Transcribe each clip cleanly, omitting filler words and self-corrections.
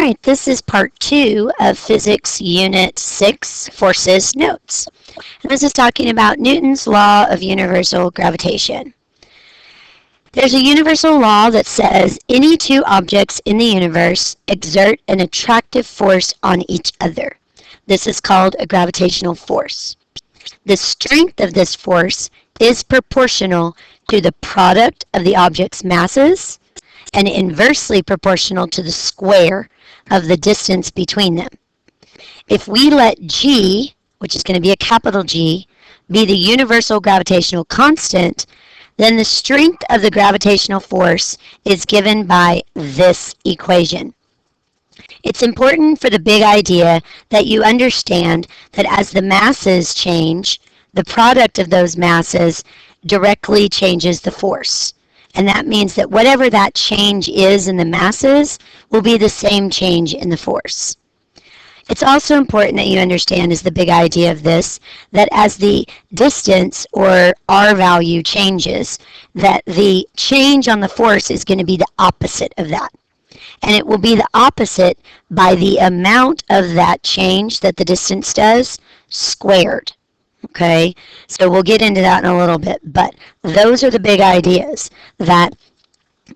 right, this is part 2 of Physics Unit 6, Forces Notes. And this is talking about Newton's Law of Universal Gravitation. There's a universal law that says any two objects in the universe exert an attractive force on each other. This is called a gravitational force. The strength of this force is proportional to the product of the object's masses and inversely proportional to the square of the distance between them. If we let G, which is going to be a capital G, be the universal gravitational constant, then the strength of the gravitational force is given by this equation. It's important for the big idea that you understand that as the masses change, the product of those masses directly changes the force. And that means that whatever that change is in the masses will be the same change in the force. It's also important that you understand, is the big idea of this, that as the distance or R value changes, that the change on the force is going to be the opposite of that. And it will be the opposite by the amount of that change that the distance does squared. Okay, so we'll get into that in a little bit, but those are the big ideas, that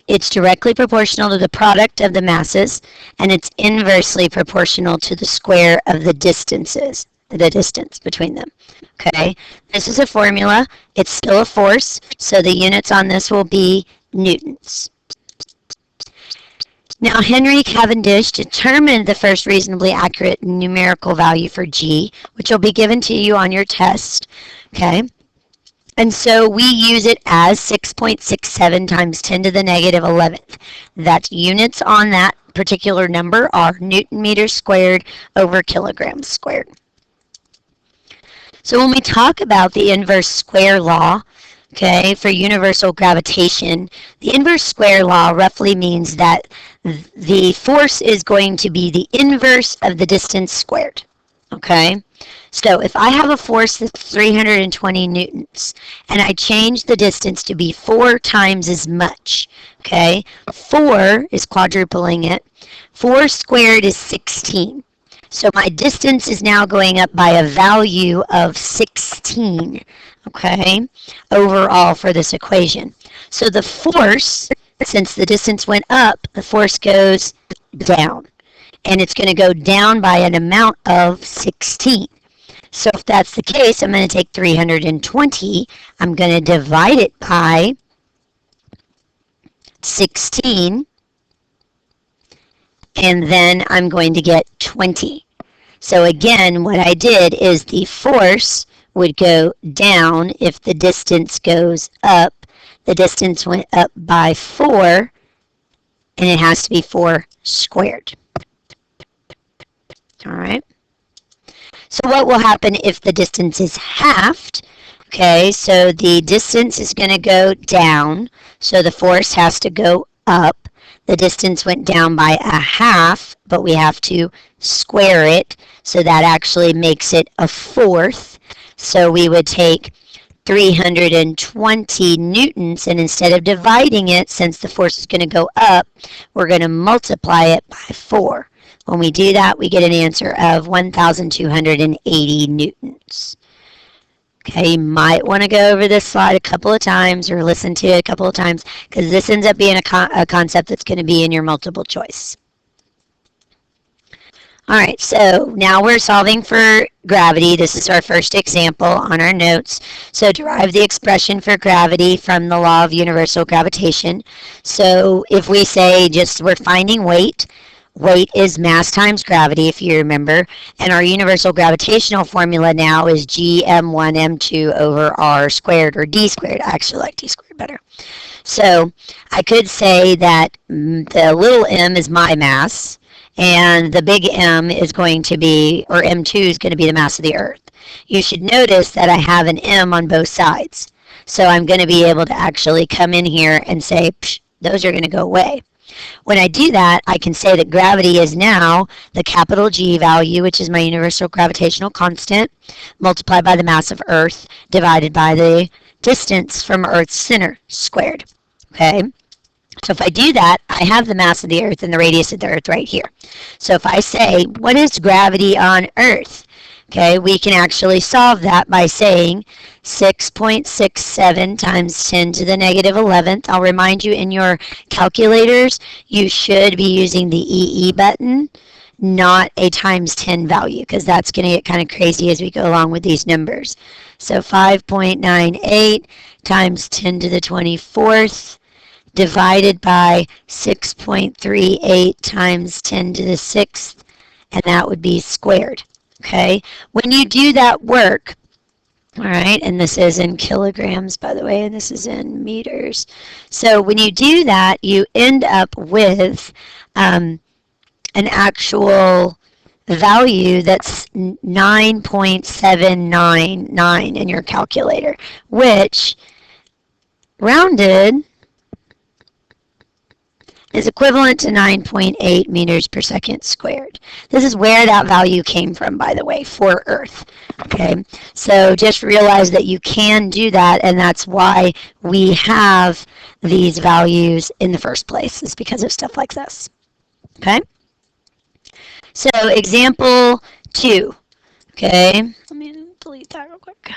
it's directly proportional to the product of the masses, and it's inversely proportional to the square of the distances, the distance between them. Okay, this is a formula. It's still a force, so the units on this will be newtons. Now, Henry Cavendish determined the first reasonably accurate numerical value for G, which will be given to you on your test, okay? And so we use it as 6.67 times 10 to the negative 11th. That's units on that particular number are Newton meters squared over kilograms squared. So when we talk about the inverse square law, okay, for universal gravitation, the inverse square law roughly means that the force is going to be the inverse of the distance squared, okay? So if I have a force that's 320 newtons, and I change the distance to be 4 times as much, okay? 4 is quadrupling it. 4 squared is 16. So my distance is now going up by a value of 16, okay, overall for this equation. So the force, since the distance went up, the force goes down. And it's going to go down by an amount of 16. So if that's the case, I'm going to take 320. I'm going to divide it by 16. And then I'm going to get 20. So again, what I did is the force would go down if the distance goes up. The distance went up by 4, and it has to be 4 squared. All right. So what will happen if the distance is halved? Okay, so the distance is going to go down, so the force has to go up. The distance went down by a half, but we have to square it, so that actually makes it a fourth. So we would take 320 newtons, and instead of dividing it, since the force is going to go up, we're going to multiply it by 4. When we do that, we get an answer of 1,280 newtons. Okay, you might want to go over this slide a couple of times or listen to it a couple of times, because this ends up being a concept that's going to be in your multiple choice. All right, so now we're solving for gravity. This is our first example on our notes. So derive the expression for gravity from the law of universal gravitation. So if we say just we're finding weight, weight is mass times gravity, if you remember, and our universal gravitational formula now is Gm1 m2 over r squared, or d squared. I actually like d squared better. So I could say that the little m is my mass, and the big M is going to be, or m2 is going to be the mass of the Earth. You should notice that I have an m on both sides. So I'm going to be able to actually come in here and say, psh, those are going to go away. When I do that, I can say that gravity is now the capital G value, which is my universal gravitational constant, multiplied by the mass of Earth, divided by the distance from Earth's center, squared. Okay? So if I do that, I have the mass of the Earth and the radius of the Earth right here. So if I say, what is gravity on Earth? Okay, we can actually solve that by saying 6.67 times 10 to the negative 11th. I'll remind you, in your calculators, you should be using the EE button, not a times 10 value, because that's going to get kind of crazy as we go along with these numbers. So 5.98 times 10 to the 24th divided by 6.38 times 10 to the 6th, and that would be squared. Okay, when you do that work, all right, and this is in kilograms, by the way, and this is in meters. So when you do that, you end up with an actual value that's 9.799 in your calculator, which rounded is equivalent to 9.8 meters per second squared. This is where that value came from, by the way, for Earth. Okay, so just realize that you can do that, and that's why we have these values in the first place, is because of stuff like this. Okay, so example 2. Okay, let me delete that real quick.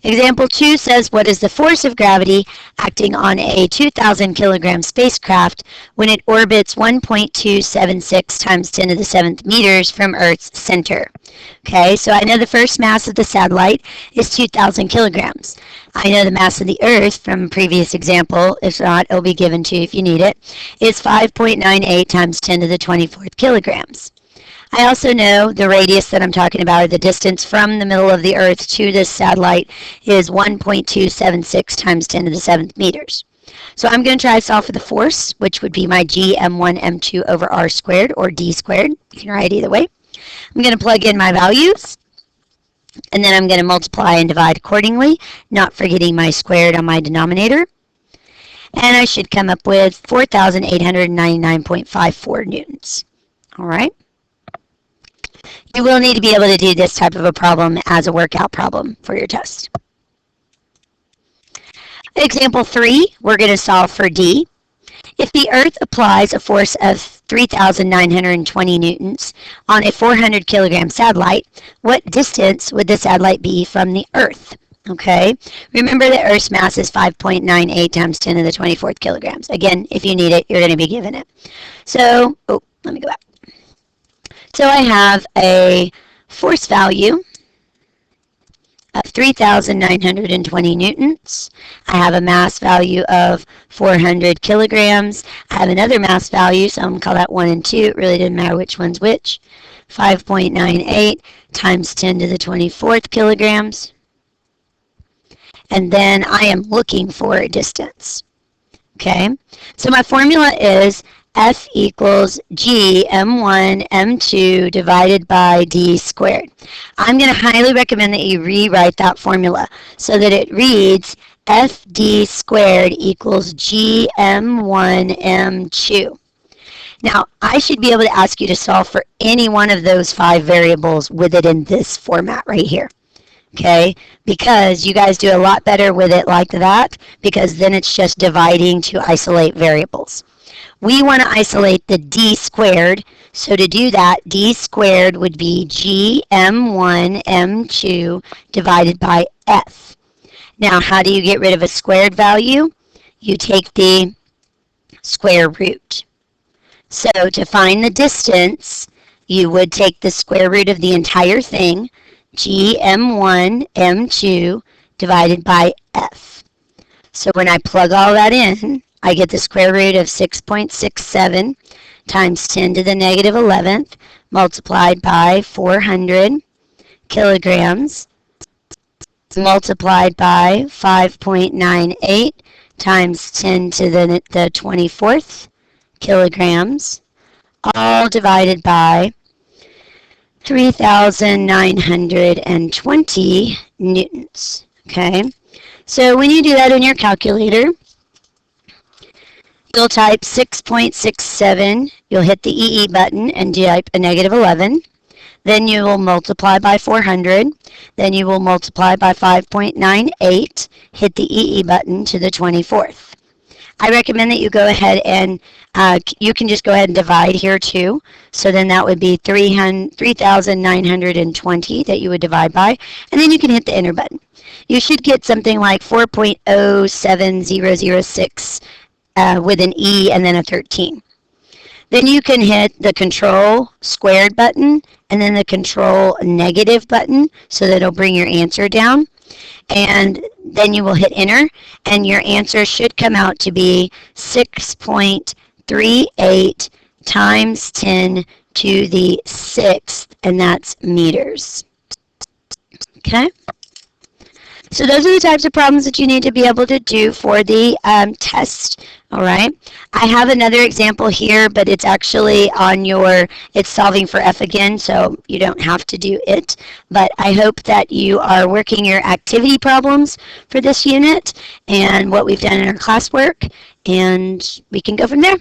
Example 2 says, what is the force of gravity acting on a 2,000 kilogram spacecraft when it orbits 1.276 times 10 to the 7th meters from Earth's center? Okay, so I know the first mass of the satellite is 2,000 kilograms. I know the mass of the Earth from a previous example, if not, it'll be given to you if you need it, is 5.98 times 10 to the 24th kilograms. I also know the radius that I'm talking about, or the distance from the middle of the Earth to this satellite, is 1.276 times 10 to the 7th meters. So I'm going to try to solve for the force, which would be my g m1 m2 over r squared, or d squared. You can write either way. I'm going to plug in my values, and then I'm going to multiply and divide accordingly, not forgetting my squared on my denominator. And I should come up with 4,899.54 newtons. All right. You will need to be able to do this type of a problem as a workout problem for your test. Example 3, we're going to solve for D. If the Earth applies a force of 3,920 newtons on a 400 kilogram satellite, what distance would the satellite be from the Earth? Okay, remember that Earth's mass is 5.98 times 10 to the 24th kilograms. Again, if you need it, you're going to be given it. So, let me go back. So I have a force value of 3,920 newtons. I have a mass value of 400 kilograms. I have another mass value, so I'm going to call that 1 and 2. It really didn't matter which one's which. 5.98 times 10 to the 24th kilograms. And then I am looking for a distance. Okay, so my formula is F equals G m1 m2 divided by d squared. I'm going to highly recommend that you rewrite that formula so that it reads FD squared equals G m1 m2. Now, I should be able to ask you to solve for any one of those 5 variables with it in this format right here. Okay, because you guys do a lot better with it like that, because then it's just dividing to isolate variables. We want to isolate the d squared, so to do that, d squared would be g m1 m2 divided by f. Now, how do you get rid of a squared value? You take the square root. So to find the distance, you would take the square root of the entire thing, g m1 m2 divided by f. So when I plug all that in, I get the square root of 6.67 times 10 to the negative 11th multiplied by 400 kilograms multiplied by 5.98 times 10 to the 24th kilograms, all divided by 3,920 newtons. Okay, so when you do that in your calculator, you'll type 6.67, you'll hit the EE button and type a negative 11. Then you will multiply by 400. Then you will multiply by 5.98, hit the EE button to the 24th. I recommend that you go ahead and you can just go ahead and divide here too. So then that would be 3,920 that you would divide by, and then you can hit the enter button. You should get something like 4.07006 with an E and then a 13. Then you can hit the control squared button and then the control negative button so that it'll bring your answer down. And then you will hit enter, and your answer should come out to be 6.38 times 10 to the 6th, and that's meters. Okay? So those are the types of problems that you need to be able to do for the test. All right. I have another example here, but it's actually on it's solving for F again, so you don't have to do it. But I hope that you are working your activity problems for this unit and what we've done in our classwork, and we can go from there.